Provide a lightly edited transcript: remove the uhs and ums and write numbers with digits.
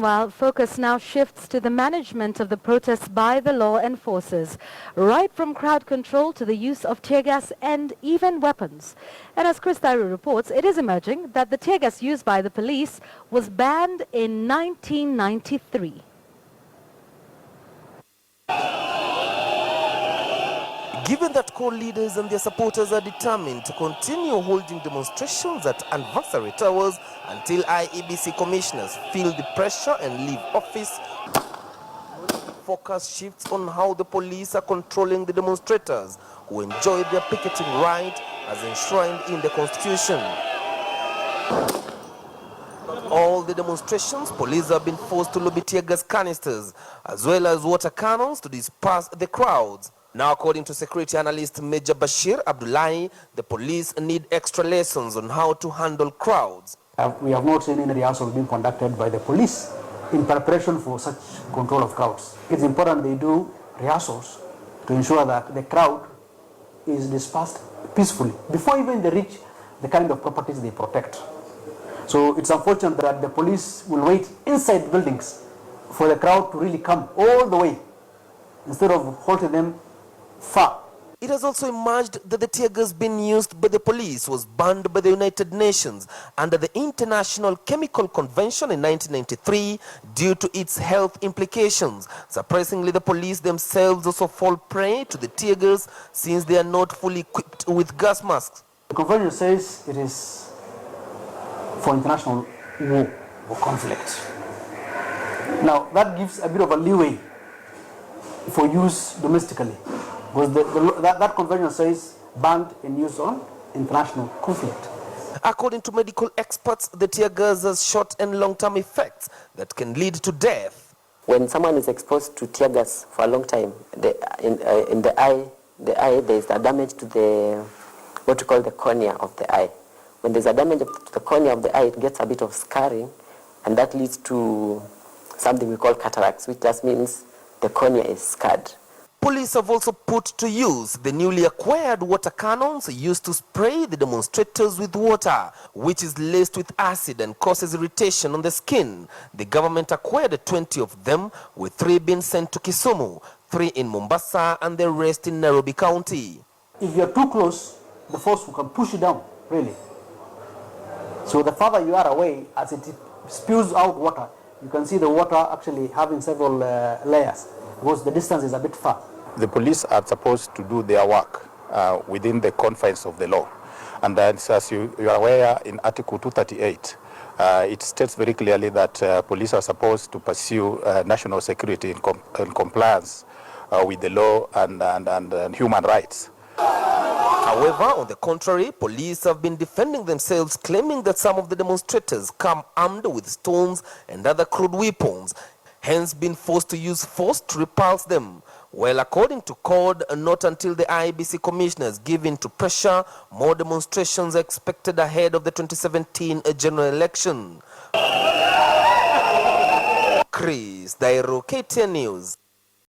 While focus now shifts to the management of the protests by the law enforcers, right from crowd control to the use of tear gas and even weapons. And as Chris Thyru reports, it is emerging that the tear gas used by the police was banned in 1993. Given that core leaders and their supporters are determined to continue holding demonstrations at anniversary towers until IEBC commissioners feel the pressure and leave office, focus shifts on how the police are controlling the demonstrators who enjoy their picketing right as enshrined in the Constitution. All the demonstrations, police have been forced to lobby tear gas canisters as well as water cannons to disperse the crowds. Now, according to security analyst Major Bashir Abdullahi, the police need extra lessons on how to handle crowds. We have not seen any rehearsals being conducted by the police in preparation for such control of crowds. It's important they do rehearsals to ensure that the crowd is dispersed peacefully before even they reach the kind of properties they protect. So it's unfortunate that the police will wait inside buildings for the crowd to really come all the way instead of halting them far. It has also emerged that the tear gas being used by the police was banned by the United Nations under the International Chemical Convention in 1993 due to its health implications. Surprisingly, the police themselves also fall prey to the tear gas since they are not fully equipped with gas masks. The convention says it is for international war or conflict. Now, that gives a bit of a leeway for use domestically. Because that convention says banned in use on international conflict. According to medical experts, the tear gas has short and long-term effects that can lead to death. When someone is exposed to tear gas for a long time, in the eye, there is a damage to the what we call the cornea of the eye. When there's a damage to the cornea of the eye, it gets a bit of scarring, and that leads to something we call cataracts, which just means the cornea is scarred. Police have also put to use the newly acquired water cannons used to spray the demonstrators with water, which is laced with acid and causes irritation on the skin. The government acquired 20 of them, with 3 being sent to Kisumu, 3 in Mombasa, and the rest in Nairobi County. If you're too close, the force can push you down, really. So the farther you are away, as it spews out water, you can see the water actually having several layers, because the distance is a bit far. The police are supposed to do their work within the confines of the law. And as you are aware, in Article 238, it states very clearly that police are supposed to pursue national security in compliance with the law and human rights. However, on the contrary, police have been defending themselves, claiming that some of the demonstrators come armed with stones and other crude weapons, hence been forced to use force to repulse them. Well, according to code, not until the IEBC commissioners give in to pressure, more demonstrations are expected ahead of the 2017 general election. Chris Thyru, KTN News.